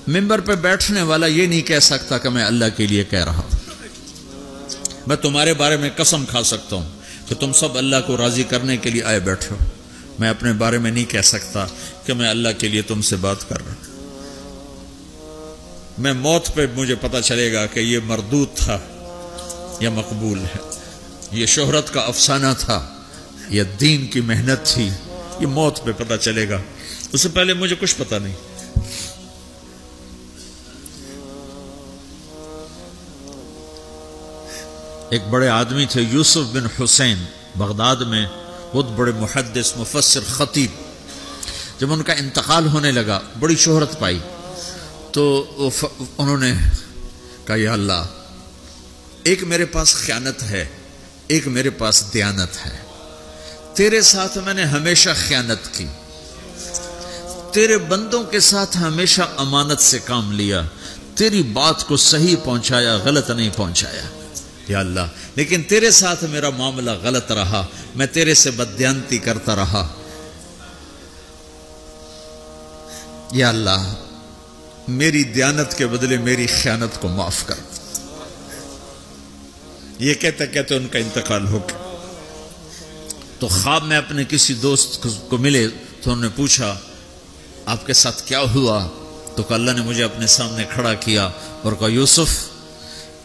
منبر پہ بیٹھنے والا یہ نہیں کہہ سکتا کہ میں اللہ کے لیے کہہ رہا ہوں۔ میں تمہارے بارے میں قسم کھا سکتا ہوں کہ تم سب اللہ کو راضی کرنے کے لیے آئے بیٹھے ہو، میں اپنے بارے میں نہیں کہہ سکتا کہ میں اللہ کے لیے تم سے بات کر رہا ہوں۔ میں موت پہ مجھے پتہ چلے گا کہ یہ مردود تھا یا مقبول ہے، یہ شہرت کا افسانہ تھا یا دین کی محنت تھی، یہ موت پہ پتہ چلے گا، اس سے پہلے مجھے کچھ پتہ نہیں۔ ایک بڑے آدمی تھے یوسف بن حسین، بغداد میں بہت بڑے محدث، مفسر، خطیب۔ جب ان کا انتقال ہونے لگا بڑی شہرت پائی تو انہوں نے کہا یا اللہ، ایک میرے پاس خیانت ہے، ایک میرے پاس دیانت ہے، تیرے ساتھ میں نے ہمیشہ خیانت کی، تیرے بندوں کے ساتھ ہمیشہ امانت سے کام لیا، تیری بات کو صحیح پہنچایا، غلط نہیں پہنچایا یا اللہ، لیکن تیرے ساتھ میرا معاملہ غلط رہا، میں تیرے سے بددیانتی کرتا رہا، یا اللہ میری دیانت کے بدلے میری خیانت کو معاف کر۔ یہ کہتے کہتے ان کا انتقال ہو گیا۔ تو خواب میں اپنے کسی دوست کو ملے تو انہوں نے پوچھا آپ کے ساتھ کیا ہوا؟ تو کہ اللہ نے مجھے اپنے سامنے کھڑا کیا اور کہا یوسف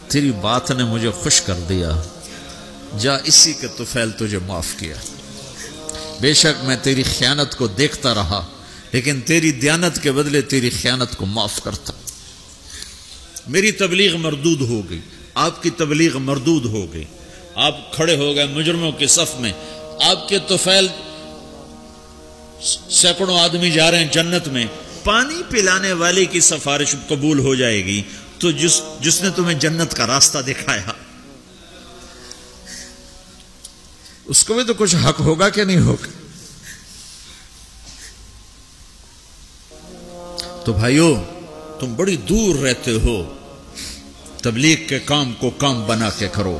تیری بات نے مجھے خوش کر دیا، جا اسی کے طفیل تجھے معاف کیا، بے شک میں تیری خیانت کو دیکھتا رہا لیکن تیری دیانت کے بدلے تیری خیانت کو معاف کرتا۔ میری تبلیغ مردود ہو گئی، آپ کی تبلیغ مردود ہو گئی، آپ کھڑے ہو گئے مجرموں کے صف میں، آپ کے طفیل سینکڑوں آدمی جا رہے ہیں جنت میں، پانی پلانے والے کی سفارش قبول ہو جائے گی تو جس نے تمہیں جنت کا راستہ دکھایا اس کو بھی تو کچھ حق ہوگا کہ نہیں ہوگا؟ تو بھائیو تم بڑی دور رہتے ہو، تبلیغ کے کام کو کام بنا کے کرو۔